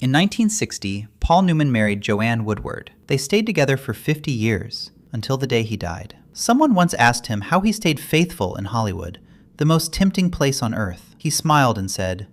In 1960, Paul Newman married Joanne Woodward. They stayed together for 50 years, until the day he died. Someone once asked him how he stayed faithful in Hollywood, the most tempting place on earth. He smiled and said,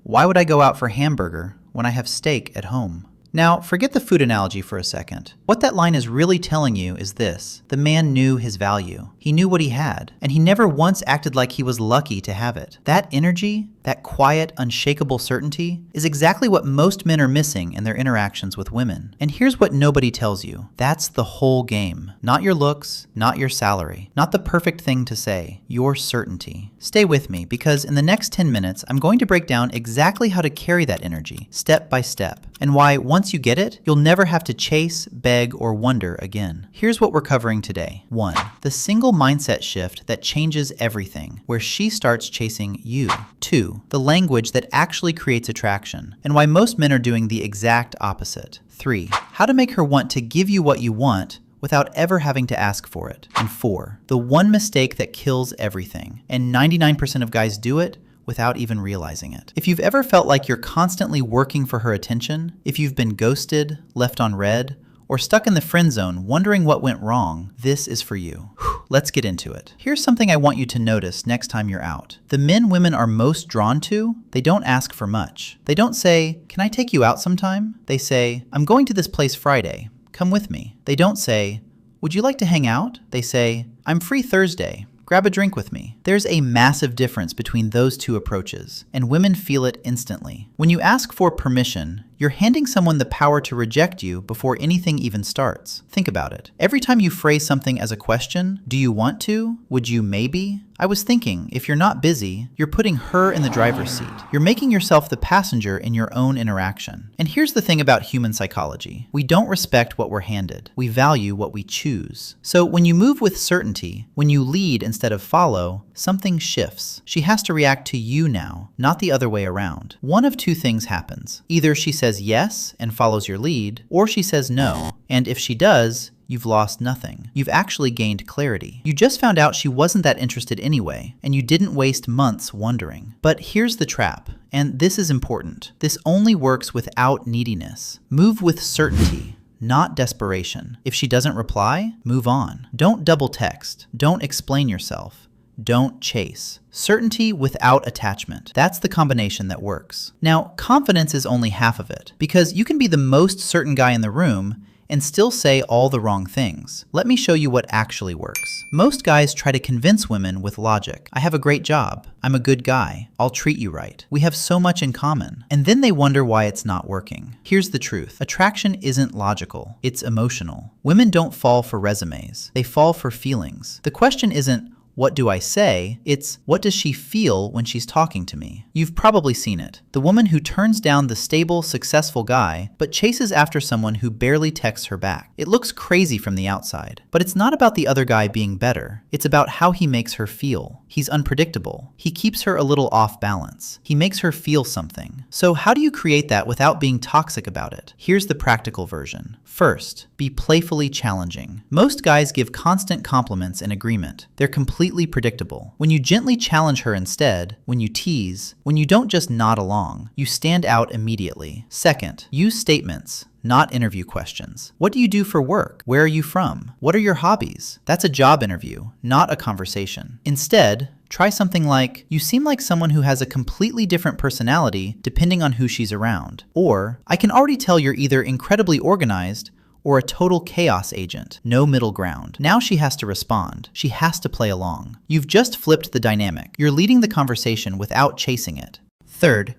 "Why would I go out for hamburger when I have steak at home?" Now, forget the food analogy for a second. What that line is really telling you is this: the man knew his value. He knew what he had, and he never once acted like he was lucky to have it. That energy, that quiet, unshakable certainty, is exactly what most men are missing in their interactions with women. And here's what nobody tells you. That's the whole game. Not your looks, not your salary, not the perfect thing to say, your certainty. Stay with me, because in the next 10 minutes, I'm going to break down exactly how to carry that energy, step by step, and why once you get it, you'll never have to chase, beg, or wonder again. Here's what we're covering today. 1. The single mindset shift that changes everything, where she starts chasing you. 2. The language that actually creates attraction, and why most men are doing the exact opposite. 3. How to make her want to give you what you want without ever having to ask for it. And 4. The one mistake that kills everything, and 99% of guys do it without even realizing it. If you've ever felt like you're constantly working for her attention, if you've been ghosted, left on red, or stuck in the friend zone wondering what went wrong, this is for you. Let's get into it. Here's something I want you to notice next time you're out. The men women are most drawn to, they don't ask for much. They don't say, "Can I take you out sometime?" They say, "I'm going to this place Friday. Come with me." They don't say, "Would you like to hang out?" They say, "I'm free Thursday. Grab a drink with me." There's a massive difference between those two approaches, and women feel it instantly. When you ask for permission, you're handing someone the power to reject you before anything even starts. Think about it. Every time you phrase something as a question, "Do you want to? Would you maybe? I was thinking," if you're not busy, you're putting her in the driver's seat. You're making yourself the passenger in your own interaction. And here's the thing about human psychology. We don't respect what we're handed. We value what we choose. So when you move with certainty, when you lead instead of follow, something shifts. She has to react to you now, not the other way around. One of two things happens. Either she says yes and follows your lead, or she says no. And if she does, you've lost nothing. You've actually gained clarity. You just found out she wasn't that interested anyway, and you didn't waste months wondering. But here's the trap, and this is important. This only works without neediness. Move with certainty, not desperation. If she doesn't reply, move on. Don't double text. Don't explain yourself. Don't chase. Certainty without attachment. That's the combination that works. Now, confidence is only half of it, because you can be the most certain guy in the room and still say all the wrong things. Let me show you what actually works. Most guys try to convince women with logic. "I have a great job. I'm a good guy. I'll treat you right. We have so much in common." And then they wonder why it's not working. Here's the truth. Attraction isn't logical. It's emotional. Women don't fall for resumes. They fall for feelings. The question isn't, "What do I say?" It's, "What does she feel when she's talking to me?" You've probably seen it. The woman who turns down the stable, successful guy, but chases after someone who barely texts her back. It looks crazy from the outside, but it's not about the other guy being better. It's about how he makes her feel. He's unpredictable. He keeps her a little off balance. He makes her feel something. So how do you create that without being toxic about it? Here's the practical version. First, be playfully challenging. Most guys give constant compliments in agreement. They're completely predictable. When you gently challenge her instead, when you tease, when you don't just nod along, you stand out immediately. Second, use statements, not interview questions. What do you do for work? Where are you from? What are your hobbies? That's a job interview, not a conversation. Instead, try something like, "You seem like someone who has a completely different personality depending on who she's around." Or, "I can already tell you're either incredibly organized or a total chaos agent. No middle ground." Now she has to respond. She has to play along. You've just flipped the dynamic. You're leading the conversation without chasing it. Third,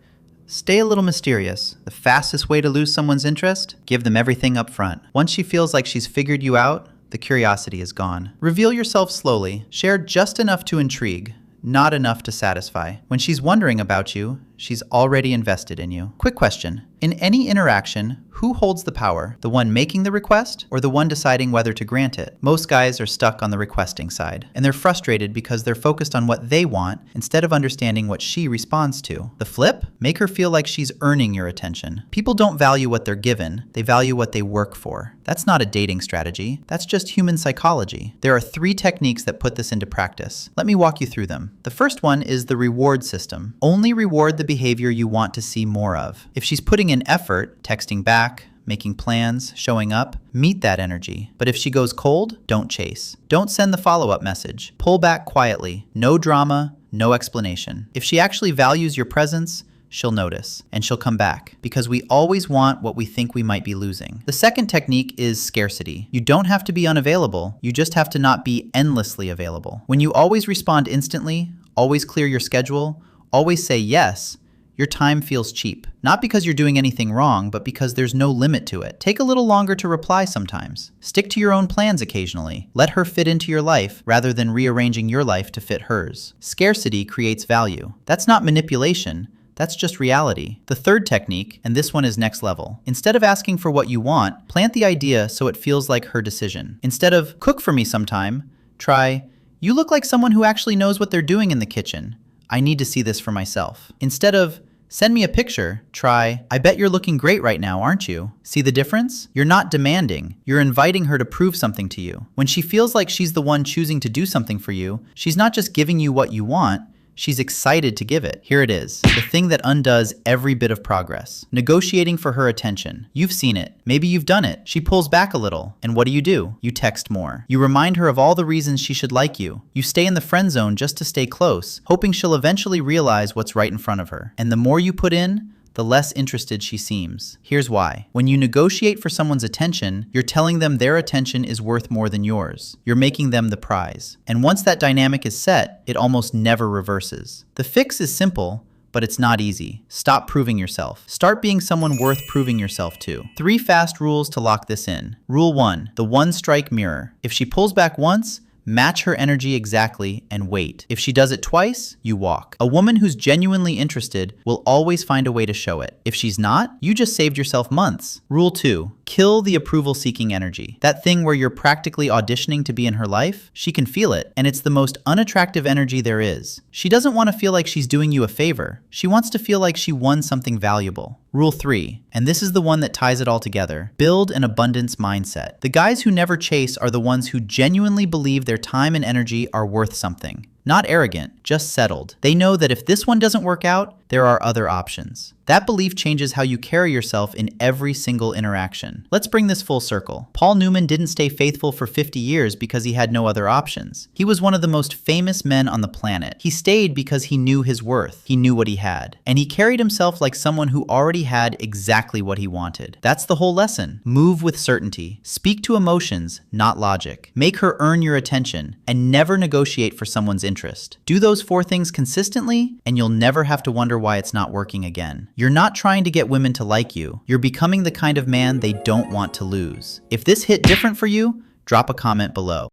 stay a little mysterious. The fastest way to lose someone's interest? Give them everything up front. Once she feels like she's figured you out, the curiosity is gone. Reveal yourself slowly. Share just enough to intrigue, not enough to satisfy. When she's wondering about you, she's already invested in you. Quick question. In any interaction, who holds the power? The one making the request or the one deciding whether to grant it? Most guys are stuck on the requesting side, and they're frustrated because they're focused on what they want instead of understanding what she responds to. The flip? Make her feel like she's earning your attention. People don't value what they're given, they value what they work for. That's not a dating strategy, that's just human psychology. There are 3 techniques that put this into practice. Let me walk you through them. The first one is the reward system. Only reward the behavior you want to see more of. If she's putting in effort, texting back, making plans, showing up, meet that energy. But if she goes cold, don't chase. Don't send the follow-up message. Pull back quietly. No drama, no explanation. If she actually values your presence, she'll notice and she'll come back, because we always want what we think we might be losing. The second technique is scarcity. You don't have to be unavailable. You just have to not be endlessly available. When you always respond instantly, always clear your schedule, always say yes, your time feels cheap. Not because you're doing anything wrong, but because there's no limit to it. Take a little longer to reply sometimes. Stick to your own plans occasionally. Let her fit into your life rather than rearranging your life to fit hers. Scarcity creates value. That's not manipulation. That's just reality. The third technique, and this one is next level. Instead of asking for what you want, plant the idea so it feels like her decision. Instead of cook for me sometime, try, you look like someone who actually knows what they're doing in the kitchen. I need to see this for myself. Instead of send me a picture, try, I bet you're looking great right now, aren't you? See the difference? You're not demanding. You're inviting her to prove something to you. When she feels like she's the one choosing to do something for you, she's not just giving you what you want, she's excited to give it. Here it is, the thing that undoes every bit of progress. Negotiating for her attention. You've seen it. Maybe you've done it. She pulls back a little. And what do? You text more. You remind her of all the reasons she should like you. You stay in the friend zone just to stay close, hoping she'll eventually realize what's right in front of her. And the more you put in, the less interested she seems. Here's why. When you negotiate for someone's attention, you're telling them their attention is worth more than yours. You're making them the prize. And once that dynamic is set, it almost never reverses. The fix is simple, but it's not easy. Stop proving yourself. Start being someone worth proving yourself to. 3 fast rules to lock this in. Rule 1, the one-strike mirror. If she pulls back once, match her energy exactly and wait. If she does it twice, you walk. A woman who's genuinely interested will always find a way to show it. If she's not, you just saved yourself months. Rule 2, kill the approval-seeking energy. That thing where you're practically auditioning to be in her life, she can feel it, and it's the most unattractive energy there is. She doesn't want to feel like she's doing you a favor. She wants to feel like she won something valuable. Rule 3, and this is the one that ties it all together, build an abundance mindset. The guys who never chase are the ones who genuinely believe their time and energy are worth something. Not arrogant, just settled. They know that if this one doesn't work out, there are other options. That belief changes how you carry yourself in every single interaction. Let's bring this full circle. Paul Newman didn't stay faithful for 50 years because he had no other options. He was one of the most famous men on the planet. He stayed because he knew his worth. He knew what he had. And he carried himself like someone who already had exactly what he wanted. That's the whole lesson. Move with certainty. Speak to emotions, not logic. Make her earn your attention, and never negotiate for someone's interest. Do those 4 things consistently, and you'll never have to wonder why it's not working again. You're not trying to get women to like you. You're becoming the kind of man they don't want to lose. If this hit different for you, drop a comment below.